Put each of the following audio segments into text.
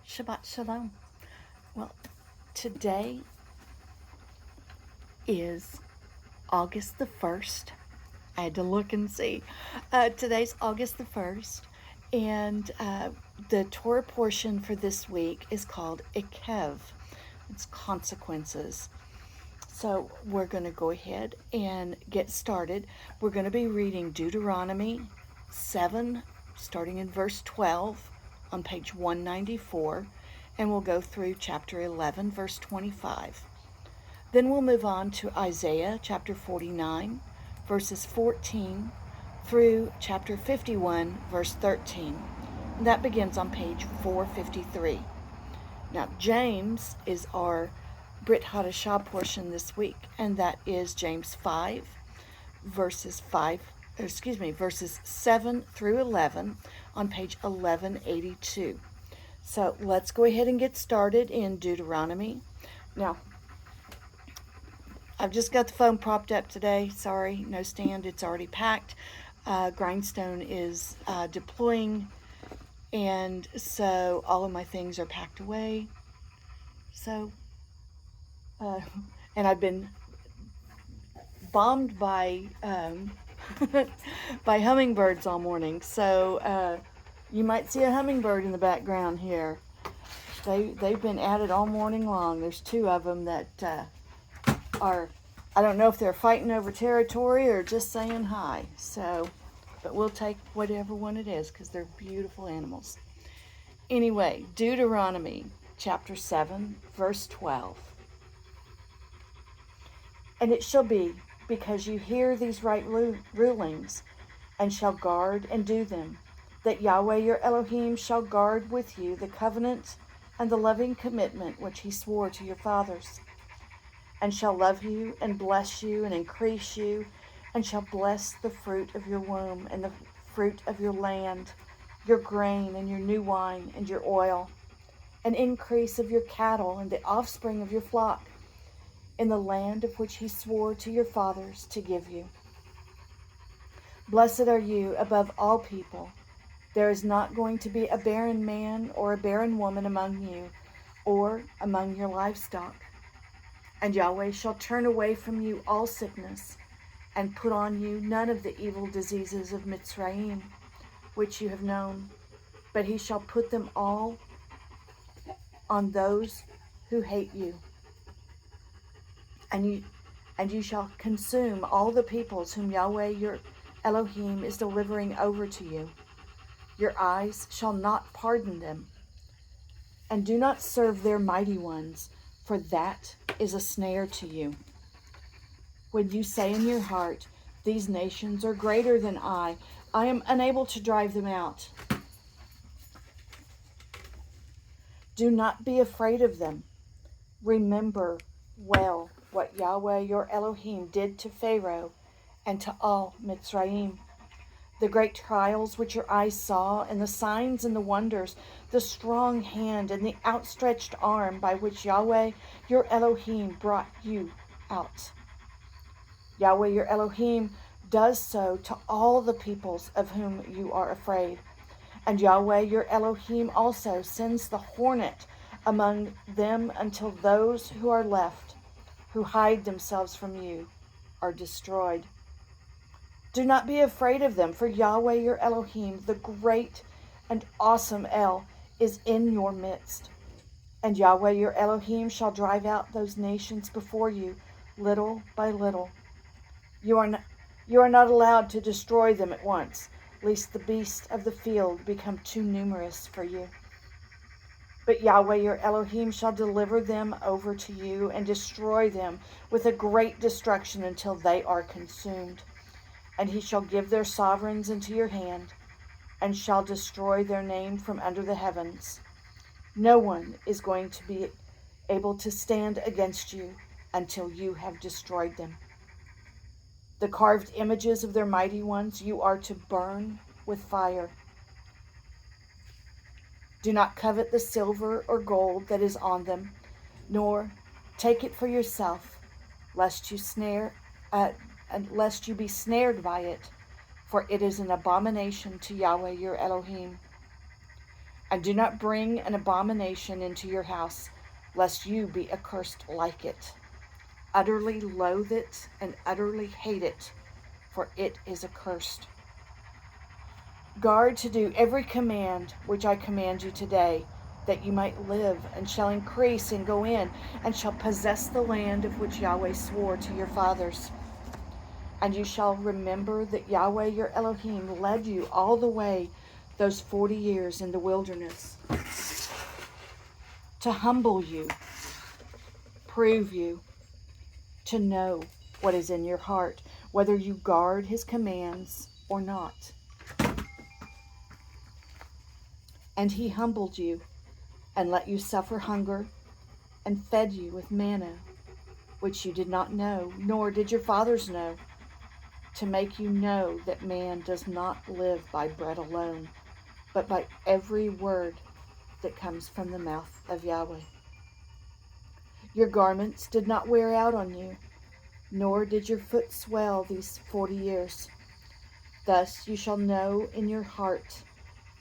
Shabbat Shalom. Well, today is August the 1st. I had to look and see. Today's August the 1st, and the Torah portion for this week is called Ekev. It's consequences. So we're going to go ahead and get started. We're going to be reading Deuteronomy 7, starting in verse 12 on page 194, and we'll go through chapter 11, verse 25. Then we'll move on to Isaiah chapter 49, verses 14 through chapter 51, verse 13. And that begins on page 453. Now, James is our Brit Hadashah portion this week, and that is James 5, verses 7 through 11 on page 1182. So let's go ahead and get started in Deuteronomy. Now, I've just got the phone propped up today. Sorry, no stand. It's already packed. Grindstone is deploying, and so all of my things are packed away. So, and I've been bombed by by hummingbirds all morning. So you might see a hummingbird in the background here. They've been at it all morning long. There's two of them that are, I don't know if they're fighting over territory or just saying hi. So, but we'll take whatever one it is because they're beautiful animals. Anyway, Deuteronomy chapter 7, verse 12. And it shall be, because you hear these right rulings, and shall guard and do them, that Yahweh your Elohim shall guard with you the covenant and the loving commitment which he swore to your fathers, and shall love you and bless you and increase you, and shall bless the fruit of your womb and the fruit of your land, your grain and your new wine and your oil, an increase of your cattle and the offspring of your flock, in the land of which he swore to your fathers to give you. Blessed are you above all people. There is not going to be a barren man or a barren woman among you, or among your livestock. And Yahweh shall turn away from you all sickness, and put on you none of the evil diseases of Mitzrayim, which you have known, but he shall put them all on those who hate you. And you shall consume all the peoples whom Yahweh your Elohim is delivering over to you. Your eyes shall not pardon them. And do not serve their mighty ones, for that is a snare to you. When you say in your heart, these nations are greater than I am unable to drive them out. Do not be afraid of them. Remember well what Yahweh your Elohim did to Pharaoh and to all Mitzrayim, the great trials which your eyes saw, and the signs and the wonders, the strong hand and the outstretched arm by which Yahweh your Elohim brought you out. Yahweh your Elohim does so to all the peoples of whom you are afraid. And Yahweh your Elohim also sends the hornet among them until those who are left, who hide themselves from you, are destroyed. Do not be afraid of them, for Yahweh your Elohim, the great and awesome El, is in your midst. And Yahweh your Elohim shall drive out those nations before you, little by little. You are not allowed to destroy them at once, lest the beasts of the field become too numerous for you. But Yahweh your Elohim shall deliver them over to you and destroy them with a great destruction until they are consumed. And he shall give their sovereigns into your hand, and shall destroy their name from under the heavens. No one is going to be able to stand against you until you have destroyed them. The carved images of their mighty ones you are to burn with fire. Do not covet the silver or gold that is on them, nor take it for yourself, lest you be snared by it, for it is an abomination to Yahweh your Elohim. And do not bring an abomination into your house, lest you be accursed like it. Utterly loathe it and utterly hate it, for it is accursed. Guard to do every command which I command you today, that you might live, and shall increase and go in, and shall possess the land of which Yahweh swore to your fathers. And you shall remember that Yahweh your Elohim led you all the way those 40 years in the wilderness, to humble you, prove you, to know what is in your heart, whether you guard his commands or not. And he humbled you, and let you suffer hunger, and fed you with manna, which you did not know, nor did your fathers know, to make you know that man does not live by bread alone, but by every word that comes from the mouth of Yahweh. Your garments did not wear out on you, nor did your foot swell these 40 years. Thus you shall know in your heart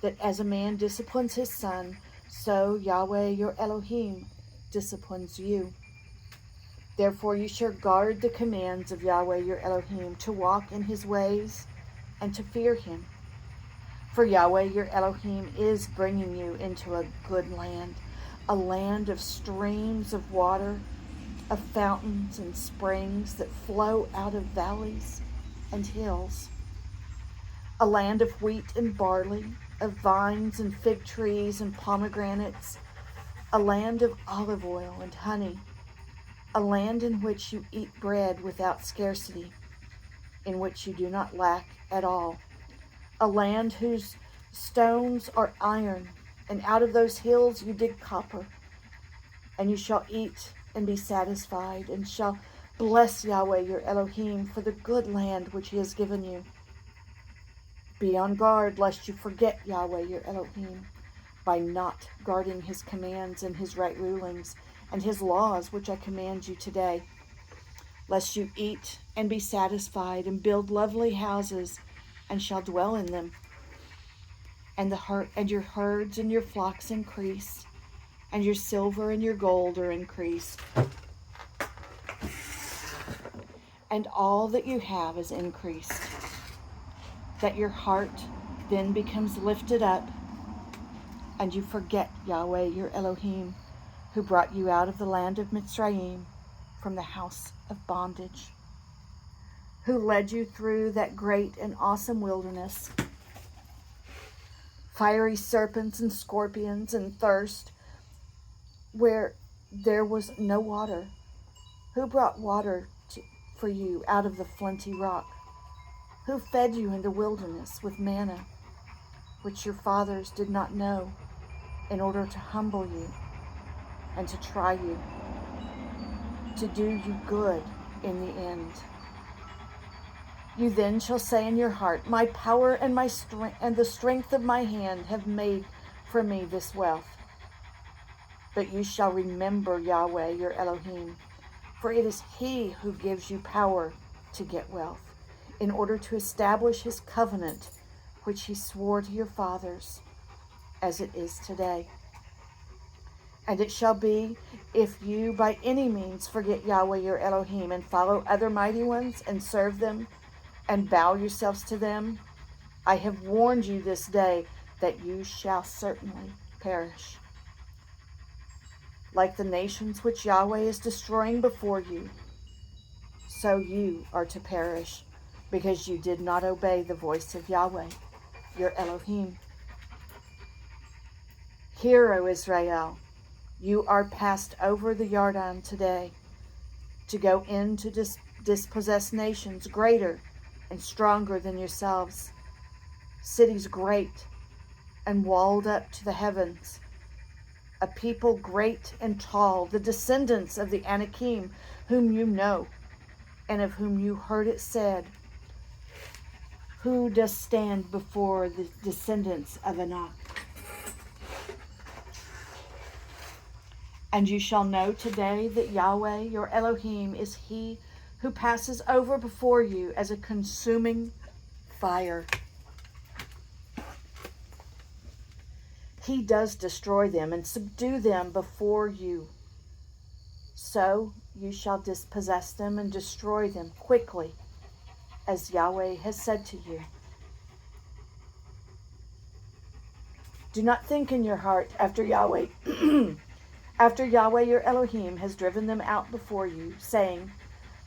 that as a man disciplines his son, so Yahweh your Elohim disciplines you. Therefore you shall guard the commands of Yahweh your Elohim, to walk in his ways and to fear him. For Yahweh your Elohim is bringing you into a good land, a land of streams of water, of fountains and springs that flow out of valleys and hills, a land of wheat and barley, of vines and fig trees and pomegranates, a land of olive oil and honey, a land in which you eat bread without scarcity, in which you do not lack at all, a land whose stones are iron, and out of those hills you dig copper. And you shall eat and be satisfied, and shall bless Yahweh your Elohim for the good land which he has given you. Be on guard lest you forget Yahweh your Elohim by not guarding his commands and his right rulings and his laws which I command you today, lest you eat and be satisfied and build lovely houses and shall dwell in them, and your herds and your flocks increase, and your silver and your gold are increased, and all that you have is increased, that your heart then becomes lifted up, and you forget Yahweh your Elohim, who brought you out of the land of Mitzrayim, from the house of bondage, who led you through that great and awesome wilderness, fiery serpents and scorpions and thirst, where there was no water, who brought water for you out of the flinty rock, who fed you in the wilderness with manna, which your fathers did not know, in order to humble you and to try you, to do you good in the end. You then shall say in your heart, my power and my strength and the strength of my hand have made for me this wealth. But you shall remember Yahweh your Elohim, for it is he who gives you power to get wealth, in order to establish his covenant, which he swore to your fathers, as it is today. And it shall be, if you by any means forget Yahweh your Elohim, and follow other mighty ones, and serve them, and bow yourselves to them, I have warned you this day that you shall certainly perish. Like the nations which Yahweh is destroying before you, so you are to perish, because you did not obey the voice of Yahweh your Elohim. Hear, O Israel, you are passed over the Yarden today, to go in to dispossess nations greater and stronger than yourselves, cities great and walled up to the heavens, a people great and tall, the descendants of the Anakim, whom you know, and of whom you heard it said, who does stand before the descendants of Anak? And you shall know today that Yahweh your Elohim is he who passes over before you as a consuming fire. he does destroy them and subdue them before you. So you shall dispossess them and destroy them quickly, as Yahweh has said to you. Do not think in your heart after Yahweh, after Yahweh your Elohim has driven them out before you, saying,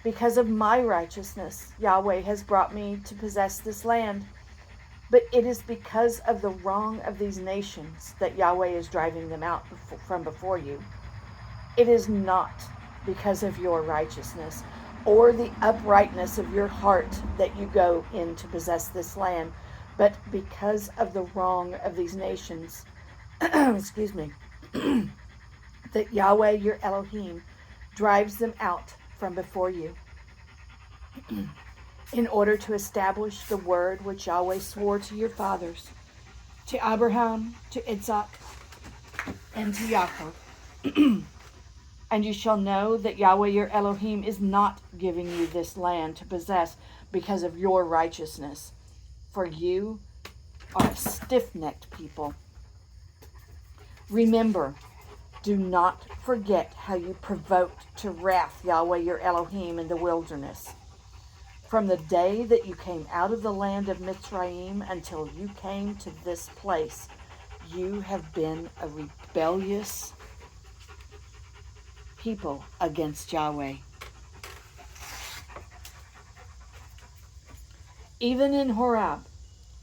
because of my righteousness, Yahweh has brought me to possess this land. But it is because of the wrong of these nations that Yahweh is driving them out from before you. It is not because of your righteousness or the uprightness of your heart that you go in to possess this land, but because of the wrong of these nations, excuse me, that Yahweh your Elohim drives them out from before you, in order to establish the word which Yahweh swore to your fathers, to Abraham, to Isaac, and to Jacob. And you shall know that Yahweh your Elohim is not giving you this land to possess because of your righteousness, for you are a stiff-necked people. Remember, do not forget how you provoked to wrath Yahweh your Elohim in the wilderness. From the day that you came out of the land of Mitzrayim until you came to this place, you have been a rebellious people against Yahweh. Even in Horeb,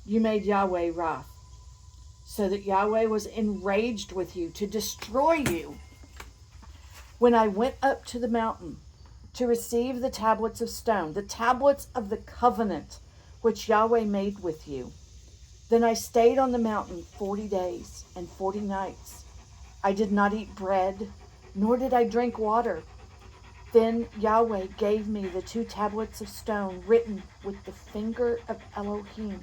you made Yahweh wrath, so that Yahweh was enraged with you to destroy you. When I went up to the mountain to receive the tablets of stone, the tablets of the covenant which Yahweh made with you, then I stayed on the mountain 40 days and 40 nights. I did not eat bread, nor did I drink water. Then Yahweh gave me the 2 tablets of stone written with the finger of Elohim,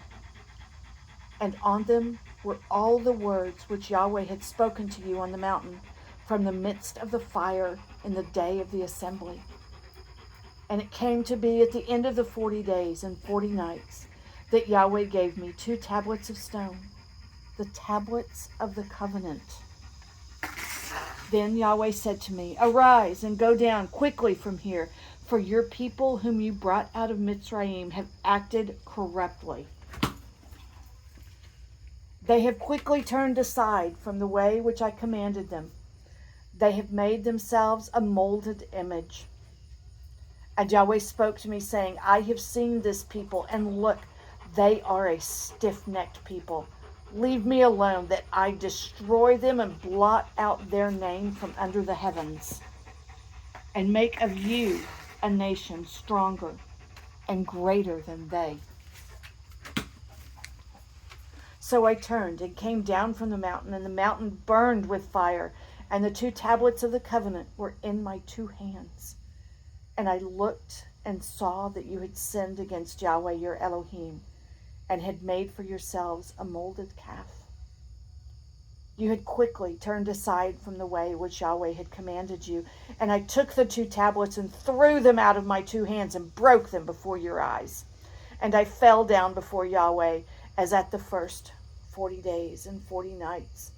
and on them were all the words which Yahweh had spoken to you on the mountain from the midst of the fire in the day of the assembly. And it came to be at the end of the 40 days and 40 nights that Yahweh gave me 2 tablets of stone, the tablets of the covenant. Then Yahweh said to me, arise and go down quickly from here, for your people whom you brought out of Mitzrayim have acted corruptly. They have quickly turned aside from the way which I commanded them. They have made themselves a molded image. And Yahweh spoke to me, saying, I have seen this people, and look, they are a stiff-necked people. Leave me alone, that I destroy them and blot out their name from under the heavens, and make of you a nation stronger and greater than they. So I turned and came down from the mountain, and the mountain burned with fire, and the 2 tablets of the covenant were in my 2 hands. And I looked and saw that you had sinned against Yahweh your Elohim, and had made for yourselves a molded calf. You had quickly turned aside from the way which Yahweh had commanded you, and I took the 2 tablets and threw them out of my 2 hands and broke them before your eyes. And I fell down before Yahweh as at the first 40 days and 40 nights.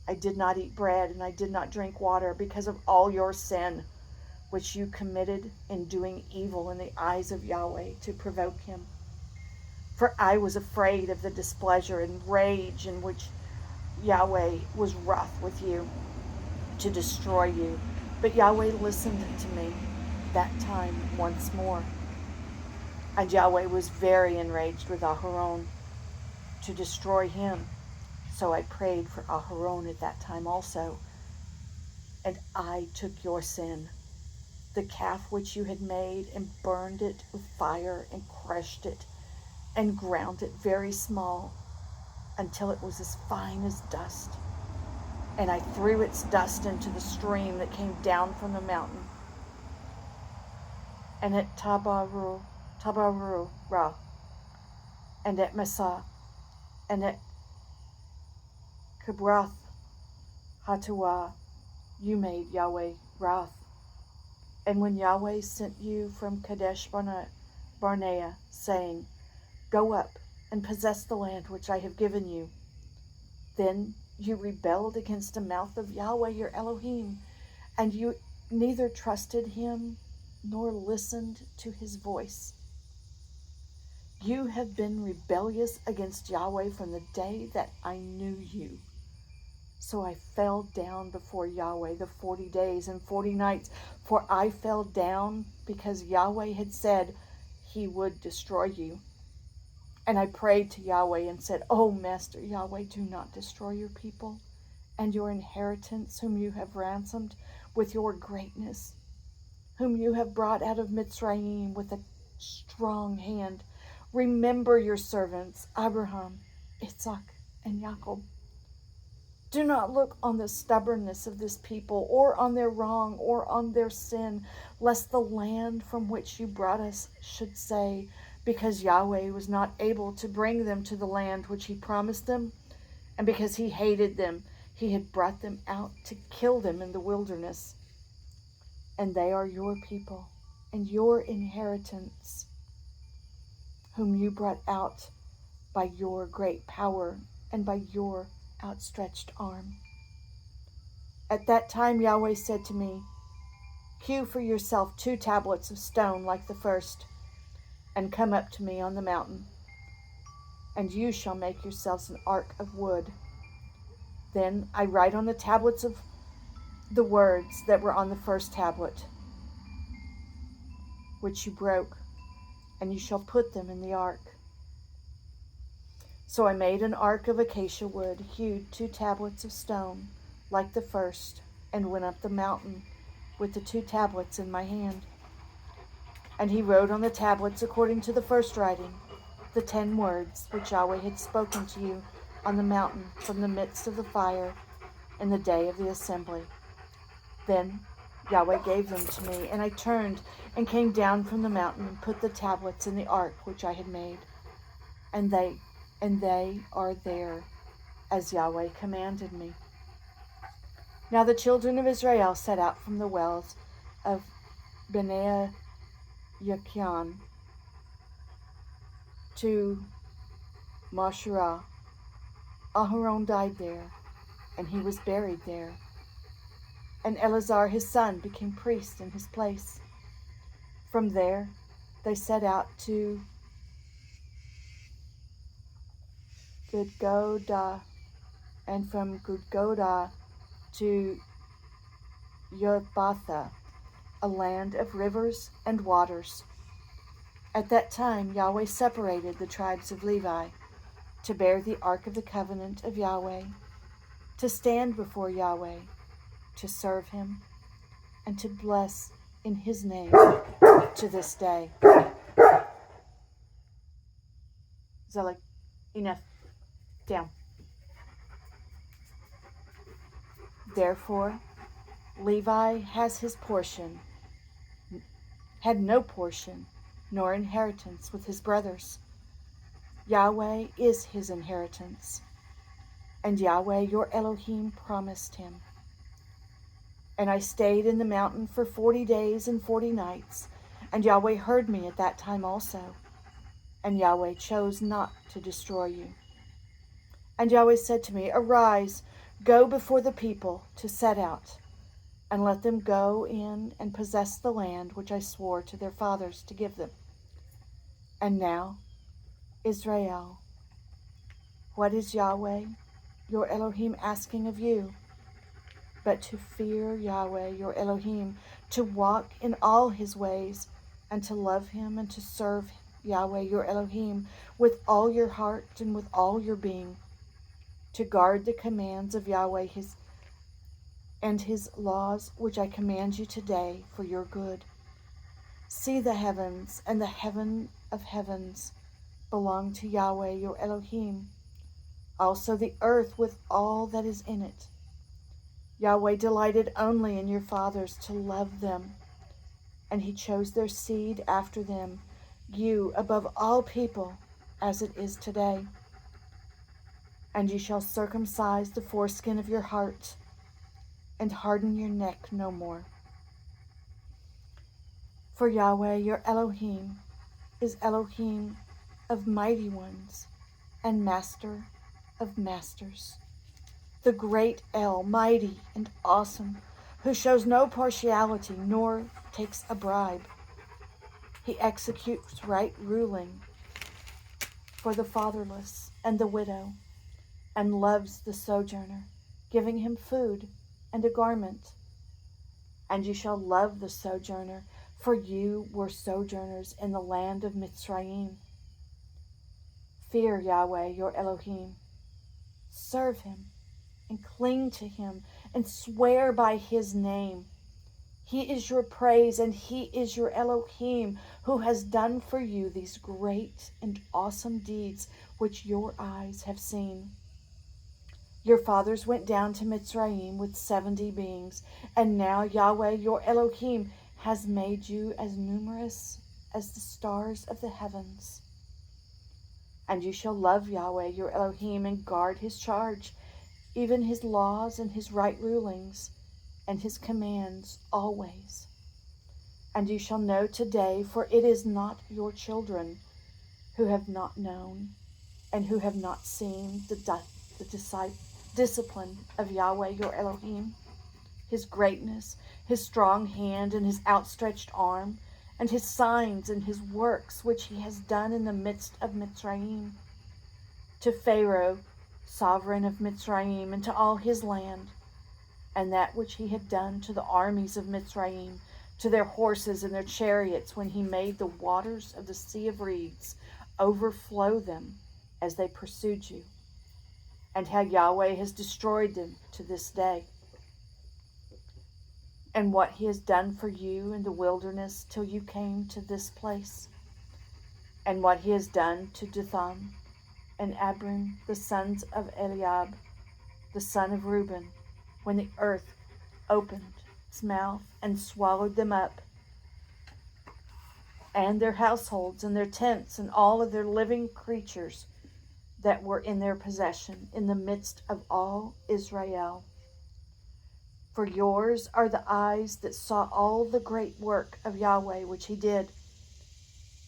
I did not eat bread and I did not drink water because of all your sin, which you committed in doing evil in the eyes of Yahweh to provoke him. For I was afraid of the displeasure and rage in which Yahweh was wroth with you to destroy you. But Yahweh listened to me that time once more. And Yahweh was very enraged with Aharon to destroy him. So I prayed for Aharon at that time also. And I took your sin, the calf which you had made, and burned it with fire and crushed it and ground it very small until it was as fine as dust. And I threw its dust into the stream that came down from the mountain. And at Tabarurah, and at Massa, and at Kibroth Hatuah, you made Yahweh wrath. And when Yahweh sent you from Kadesh Barnea, saying, go up and possess the land which I have given you, then You rebelled against the mouth of Yahweh your Elohim, and you neither trusted him nor listened to his voice. You have been rebellious against Yahweh from the day that I knew you. So I fell down before Yahweh the 40 days and 40 nights, for I fell down because Yahweh had said he would destroy you. And I prayed to Yahweh and said, "Oh, Master Yahweh, do not destroy your people and your inheritance, whom you have ransomed with your greatness, whom you have brought out of Mitzrayim with a strong hand. Remember your servants, Abraham, Isaac, and Jacob. Do not look on the stubbornness of this people, or on their wrong, or on their sin, lest the land from which you brought us should say, because Yahweh was not able to bring them to the land which he promised them, and because he hated them, he had brought them out to kill them in the wilderness. And they are your people and your inheritance, whom you brought out by your great power and by your outstretched arm." At that time Yahweh said to me, "Hew for yourself 2 tablets of stone like the first, and come up to me on the mountain, and you shall make yourselves an ark of wood. Then I write on the tablets of the words that were on the first tablet, which you broke, and you shall put them in the ark." So I made an ark of acacia wood, hewed 2 tablets of stone like the first, and went up the mountain with the 2 tablets in my hand. And he wrote on the tablets, according to the first writing, the 10 words which Yahweh had spoken to you on the mountain from the midst of the fire in the day of the assembly. Then Yahweh gave them to me, and I turned and came down from the mountain and put the tablets in the ark which I had made. And they are there, as Yahweh commanded me. Now the children of Israel set out from the wells of Bnei Yakin to Mashurah. Aharon died there, and he was buried there. And Eleazar his son became priest in his place. From there they set out to Gudgodah, and from Gudgodah to Yotbatha, a land of rivers and waters. At that time Yahweh separated the tribes of Levi to bear the ark of the covenant of Yahweh, to stand before Yahweh, to serve him, and to bless in his name to this day. Zelig, enough. Down. Therefore, Levi had no portion nor inheritance with his brothers. Yahweh is his inheritance, and Yahweh your Elohim promised him. And I stayed in the mountain for 40 days and 40 nights, and Yahweh heard me at that time also, and Yahweh chose not to destroy you. And Yahweh said to me, "Arise, go before the people to set out, and let them go in and possess the land which I swore to their fathers to give them. And now, Israel, what is Yahweh, your Elohim, asking of you? But to fear Yahweh, your Elohim, to walk in all his ways, and to love him, and to serve Yahweh, your Elohim, with all your heart and with all your being, to guard the commands of Yahweh and his laws, which I command you today for your good. See, the heavens and the heaven of heavens belong to Yahweh, your Elohim, also the earth with all that is in it. Yahweh delighted only in your fathers to love them, and he chose their seed after them, you above all people, as it is today. And you shall circumcise the foreskin of your heart, and harden your neck no more. For Yahweh, your Elohim, is Elohim of mighty ones, and Master of masters, the great El, mighty and awesome, who shows no partiality nor takes a bribe. He executes right ruling for the fatherless and the widow, and loves the sojourner, giving him food and a garment. And you shall love the sojourner, for you were sojourners in the land of Mitzrayim. Fear Yahweh your Elohim. Serve him and cling to him and swear by his name. He is your praise and he is your Elohim, who has done for you these great and awesome deeds which your eyes have seen. Your fathers went down to Mitzrayim with 70 beings, and now Yahweh your Elohim has made you as numerous as the stars of the heavens. And you shall love Yahweh your Elohim and guard his charge, even his laws and his right rulings and his commands always. And you shall know today, for it is not your children who have not known and who have not seen the discipline of Yahweh your Elohim, his greatness, his strong hand and his outstretched arm, and his signs and his works which he has done in the midst of Mitzrayim. To Pharaoh, sovereign of Mitzrayim, and to all his land, and that which he had done to the armies of Mitzrayim, to their horses and their chariots, when he made the waters of the Sea of Reeds overflow them as they pursued you, and how Yahweh has destroyed them to this day, and what he has done for you in the wilderness till you came to this place, and what he has done to Dathan and Abiram, the sons of Eliab, the son of Reuben, when the earth opened its mouth and swallowed them up, and their households and their tents and all of their living creatures that were in their possession in the midst of all Israel. For yours are the eyes that saw all the great work of Yahweh which he did,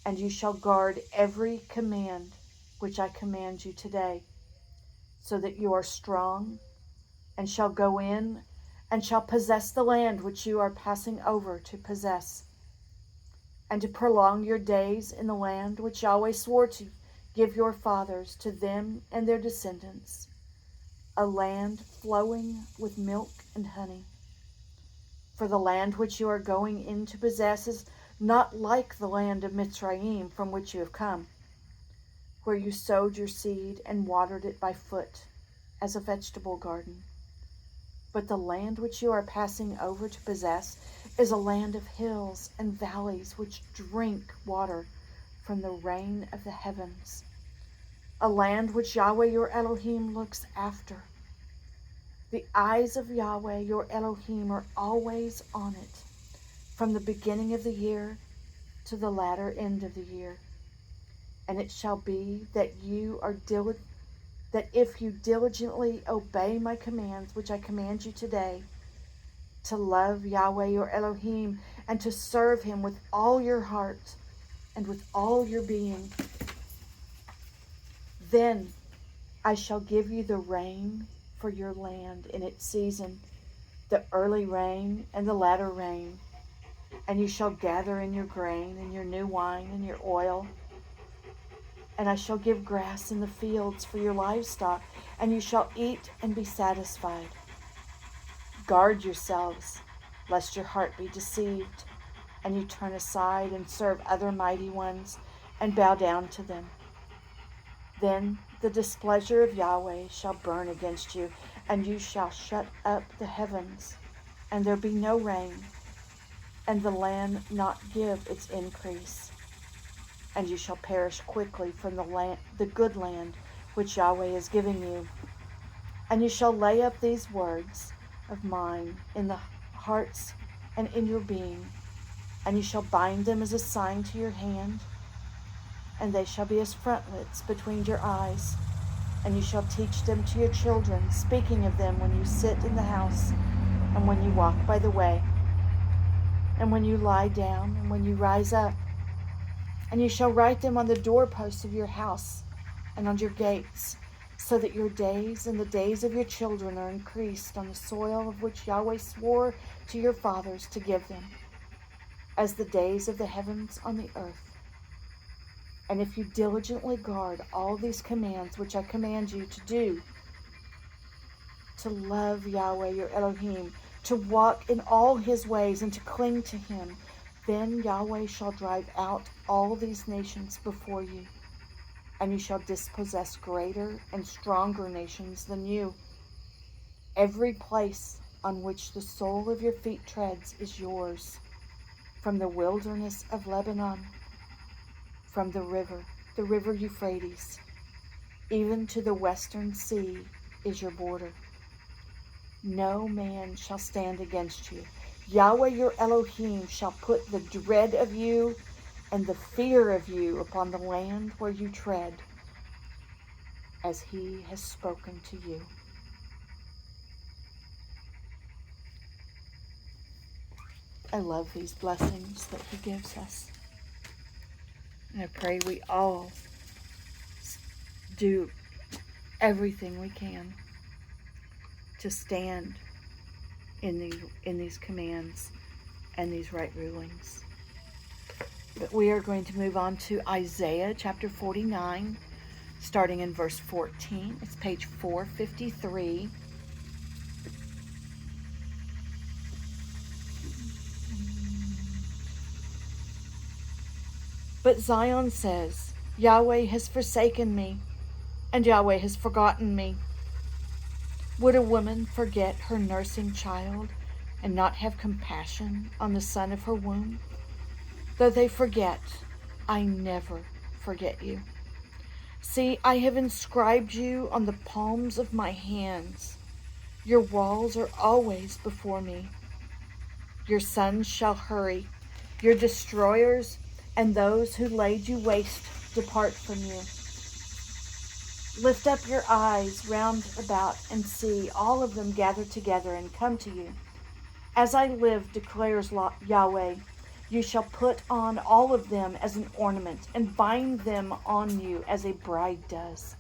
and you shall guard every command which I command you today, so that you are strong, and shall go in, and shall possess the land which you are passing over to possess, and to prolong your days in the land which Yahweh swore to give your fathers to them and their descendants, a land flowing with milk and honey. For the land which you are going in to possess is not like the land of Mitzrayim from which you have come, where you sowed your seed and watered it by foot as a vegetable garden. But the land which you are passing over to possess is a land of hills and valleys which drink water from the rain of the heavens, a land which Yahweh your Elohim looks after. The eyes of Yahweh your Elohim are always on it, from the beginning of the year to the latter end of the year. And it shall be that if you diligently obey my commands, which I command you today, to love Yahweh your Elohim and to serve him with all your heart and with all your being, then I shall give you the rain for your land in its season, the early rain and the latter rain, and you shall gather in your grain and your new wine and your oil. And I shall give grass in the fields for your livestock, and you shall eat and be satisfied. Guard yourselves, lest your heart be deceived, and you turn aside and serve other mighty ones, and bow down to them. Then the displeasure of Yahweh shall burn against you, and you shall shut up the heavens, and there be no rain, and the land not give its increase. And you shall perish quickly from the good land which Yahweh is giving you. And you shall lay up these words of mine in the hearts and in your being, and you shall bind them as a sign to your hand, and they shall be as frontlets between your eyes. And you shall teach them to your children, speaking of them when you sit in the house, and when you walk by the way, and when you lie down, and when you rise up. And you shall write them on the doorposts of your house and on your gates. so that your days and the days of your children are increased on the soil of which Yahweh swore to your fathers to give them, as the days of the heavens on the earth. And if you diligently guard all these commands which I command you to do, to love Yahweh your Elohim, to walk in all his ways and to cling to him, then Yahweh shall drive out all these nations before you, and you shall dispossess greater and stronger nations than you. Every place on which the sole of your feet treads is yours, from the wilderness of Lebanon, from the river Euphrates, even to the western sea is your border. No man shall stand against you. Yahweh your Elohim shall put the dread of you and the fear of you upon the land where you tread, as he has spoken to you. I love these blessings that he gives us. And I pray we all do everything we can to stand in these commands and these right rulings. But we are going to move on to Isaiah chapter 49, starting in verse 14. It's page 453. But Zion says, Yahweh has forsaken me, and Yahweh has forgotten me. Would a woman forget her nursing child and not have compassion on the son of her womb? Though they forget, I never forget you. See, I have inscribed you on the palms of my hands. Your walls are always before me. Your sons shall hurry. Your destroyers and those who laid you waste depart from you. Lift up your eyes round about and see, all of them gather together and come to you. As I live, declares Yahweh, you shall put on all of them as an ornament and bind them on you as a bride does.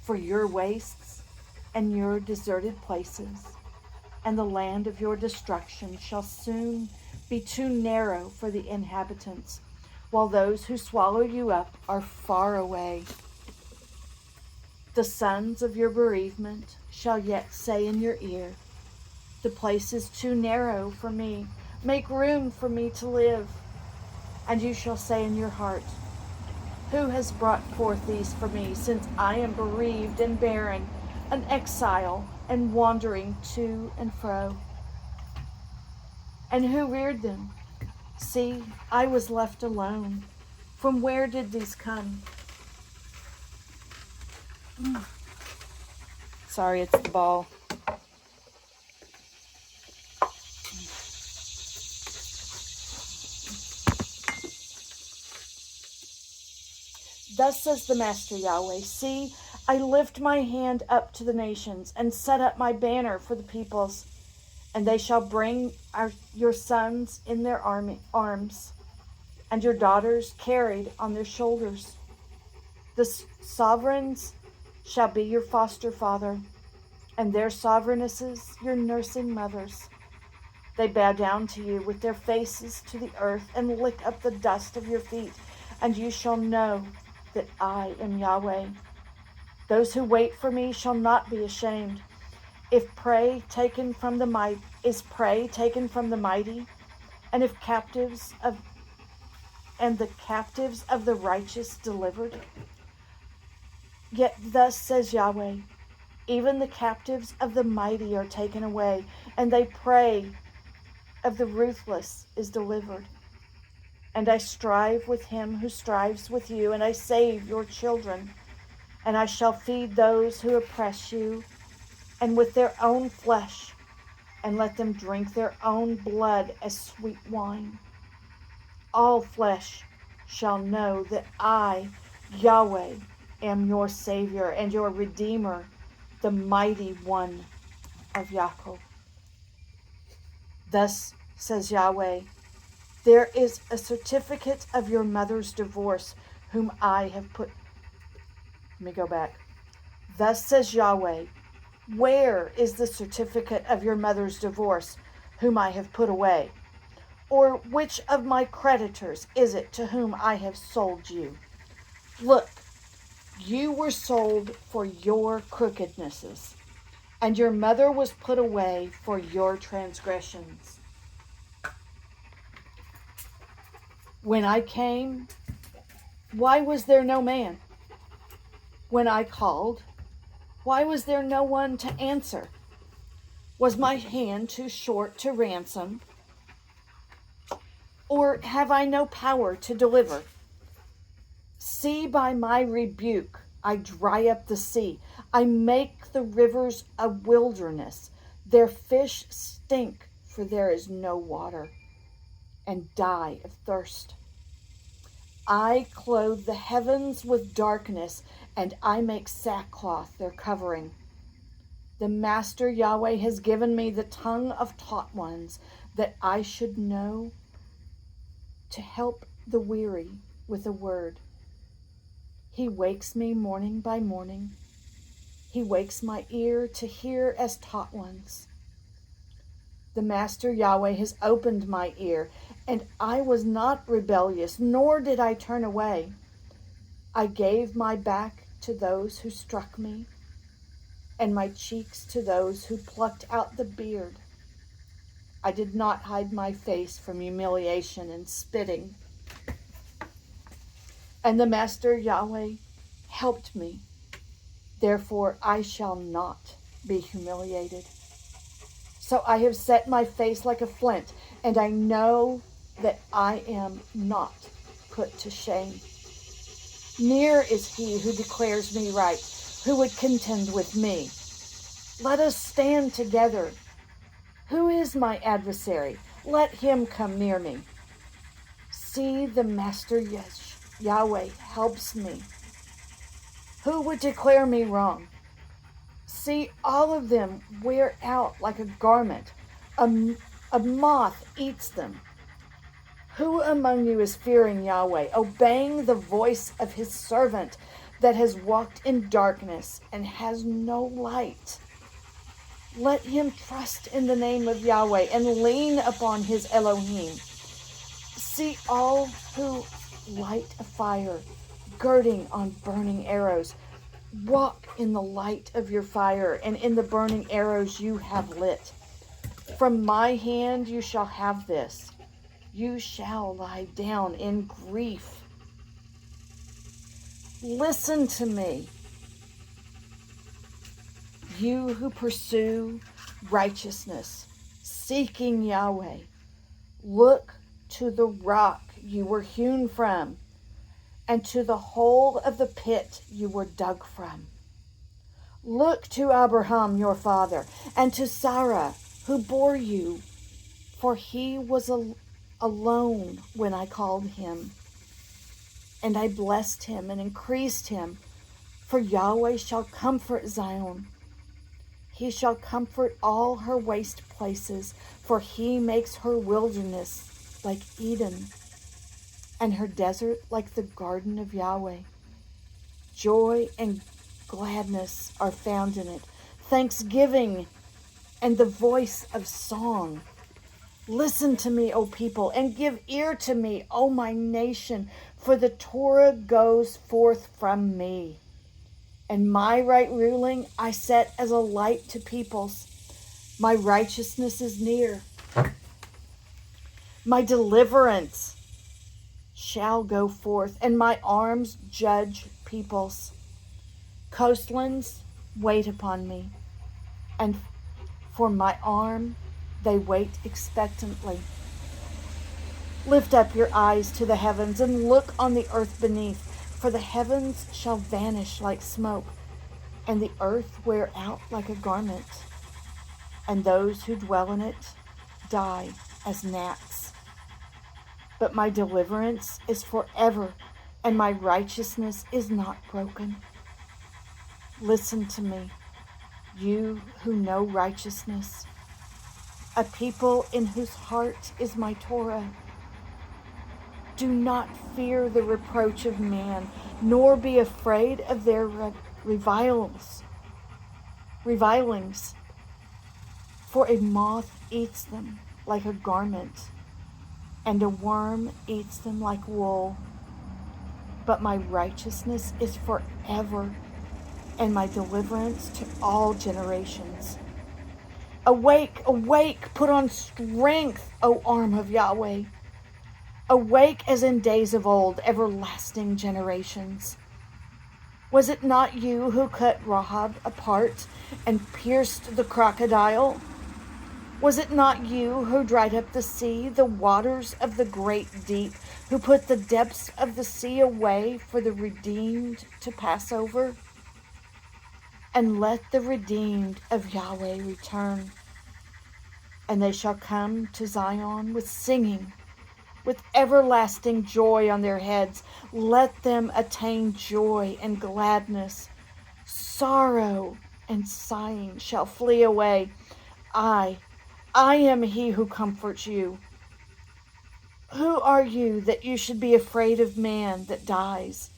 For your wastes and your deserted places and the land of your destruction shall soon be too narrow for the inhabitants, while those who swallow you up are far away. The sons of your bereavement shall yet say in your ear, the place is too narrow for me. Make room for me to live. And you shall say in your heart, who has brought forth these for me, since I am bereaved and barren, an exile and wandering to and fro? And who reared them? See, I was left alone. From where did these come? Sorry, it's the ball. Thus says the Master Yahweh, see, I lift my hand up to the nations and set up my banner for the peoples, and they shall bring your sons in their arms, and your daughters carried on their shoulders. The sovereigns shall be your foster father, and their sovereignesses your nursing mothers. They bow down to you with their faces to the earth and lick up the dust of your feet, and you shall know that I am Yahweh. Those who wait for me shall not be ashamed. Is prey taken from the mighty, and the captives of the righteous delivered? Yet thus says Yahweh, even the captives of the mighty are taken away, and the prey of the ruthless is delivered. And I strive with him who strives with you, and I save your children. And I shall feed those who oppress you, and with their own flesh, and let them drink their own blood as sweet wine. All flesh shall know that I, Yahweh, am your Savior and your Redeemer, the mighty one of Yaakov. Thus says Yahweh, there is a certificate of your mother's divorce, whom I have put. Let me go back. Thus says Yahweh, where is the certificate of your mother's divorce, whom I have put away? Or which of my creditors is it to whom I have sold you? Look, you were sold for your crookednesses, and your mother was put away for your transgressions. When I came, why was there no man? When I called, why was there no one to answer? Was my hand too short to ransom? Or have I no power to deliver? See, by my rebuke, I dry up the sea. I make the rivers a wilderness. Their fish stink, for there is no water, and die of thirst. I clothe the heavens with darkness, and I make sackcloth their covering. The Master Yahweh has given me the tongue of taught ones, that I should know to help the weary with a word. He wakes me morning by morning. He wakes my ear to hear as taught ones. The Master Yahweh has opened my ear, and I was not rebellious, nor did I turn away. I gave my back to those who struck me, and my cheeks to those who plucked out the beard. I did not hide my face from humiliation and spitting. And the Master Yahweh helped me. Therefore I shall not be humiliated. So I have set my face like a flint, and I know that I am not put to shame. Near is he who declares me right, who would contend with me. Let us stand together. Who is my adversary? Let him come near me. See, the Master Yahweh helps me. Who would declare me wrong? See, all of them wear out like a garment. A moth eats them. Who among you is fearing Yahweh, obeying the voice of his servant that has walked in darkness and has no light? Let him trust in the name of Yahweh and lean upon his Elohim. See, all who light a fire, girding on burning arrows, walk in the light of your fire and in the burning arrows you have lit. From my hand you shall have this. You shall lie down in grief. Listen to me, you who pursue righteousness, seeking Yahweh. Look to the rock you were hewn from, and to the hole of the pit you were dug from. Look to Abraham your father, and to Sarah who bore you, for he was alone when I called him, and I blessed him and increased him. For Yahweh shall comfort Zion. He shall comfort all her waste places, for he makes her wilderness like Eden, and her desert like the garden of Yahweh. Joy and gladness are found in it, thanksgiving and the voice of song. Listen to me, O people, and give ear to me, O my nation, for the Torah goes forth from me, and my right ruling I set as a light to peoples. My righteousness is near. My deliverance shall go forth, and my arms judge peoples. Coastlands wait upon me, and for my arm they wait expectantly. Lift up your eyes to the heavens and look on the earth beneath, for the heavens shall vanish like smoke, and the earth wear out like a garment, and those who dwell in it die as gnats. But my deliverance is forever, and my righteousness is not broken. Listen to me, you who know righteousness, a people in whose heart is my Torah. Do not fear the reproach of man, nor be afraid of their revilings. revilings, for a moth eats them like a garment, and a worm eats them like wool. But my righteousness is forever, and my deliverance to all generations. Awake, awake, put on strength, O arm of Yahweh. Awake as in days of old, everlasting generations. Was it not you who cut Rahab apart and pierced the crocodile? Was it not you who dried up the sea, the waters of the great deep, who put the depths of the sea away for the redeemed to pass over? And let the redeemed of Yahweh return, and they shall come to Zion with singing, with everlasting joy on their heads. Let them attain joy and gladness. Sorrow and sighing shall flee away. I am he who comforts you. Who are you that you should be afraid of man that dies,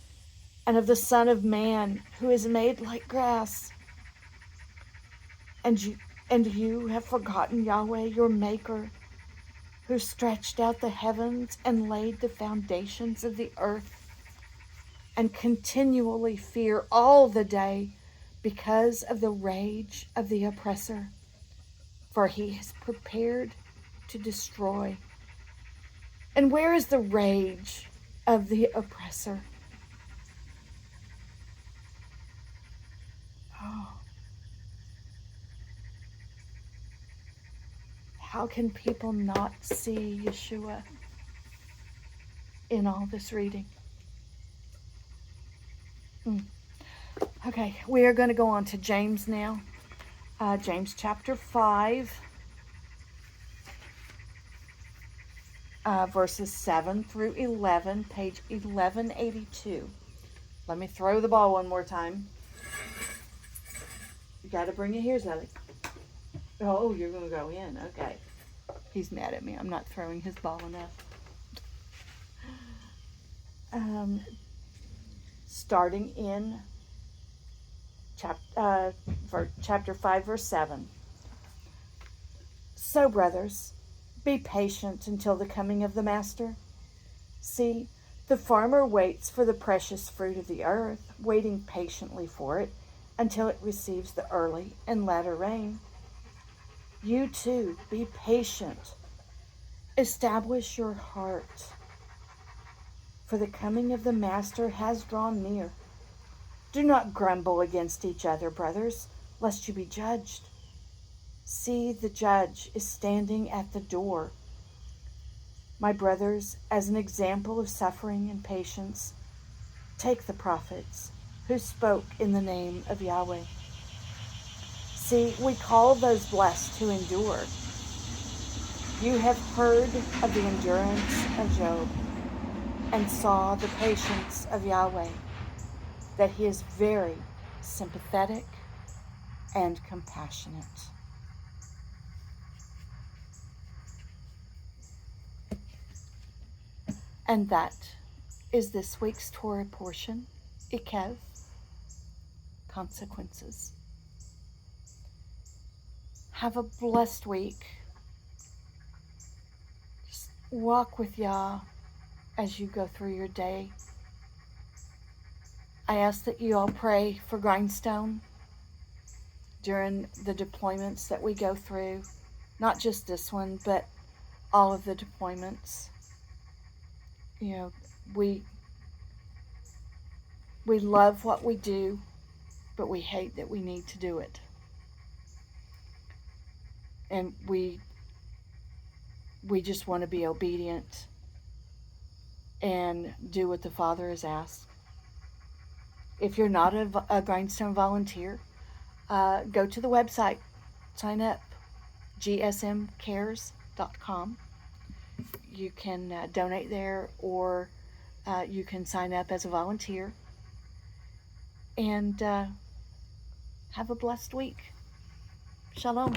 and of the Son of Man who is made like grass? And you have forgotten Yahweh, your Maker, who stretched out the heavens and laid the foundations of the earth, and continually fear all the day because of the rage of the oppressor, for he has prepared to destroy. And where is the rage of the oppressor? Oh, how can people not see Yeshua in all this reading? Okay, we are going to go on to James now. James chapter 5, verses 7 through 11, page 1182. Let me throw the ball one more time. You got to bring it here, Zelly. Oh, you're going to go in. Okay. He's mad at me. I'm not throwing his ball enough. Starting in chapter 5, verse 7. So, brothers, be patient until the coming of the Master. See, the farmer waits for the precious fruit of the earth, waiting patiently for it until it receives the early and latter rain. You too, be patient. Establish your heart, for the coming of the Master has drawn near. Do not grumble against each other, brothers, lest you be judged. See, the judge is standing at the door. My brothers, as an example of suffering and patience, take the prophets who spoke in the name of Yahweh. See, we call those blessed who endure. You have heard of the endurance of Job and saw the patience of Yahweh, that he is very sympathetic and compassionate. And that is this week's Torah portion, Ekev, consequences. Have a blessed week. Just walk with Yah as you go through your day. I ask that you all pray for Grindstone during the deployments that we go through. Not just this one, but all of the deployments. You know, we love what we do, but we hate that we need to do it. And we just want to be obedient and do what the Father has asked. If you're not a Grindstone volunteer, go to the website, sign up, gsmcares.com. You can donate there, or you can sign up as a volunteer. And have a blessed week. Shalom.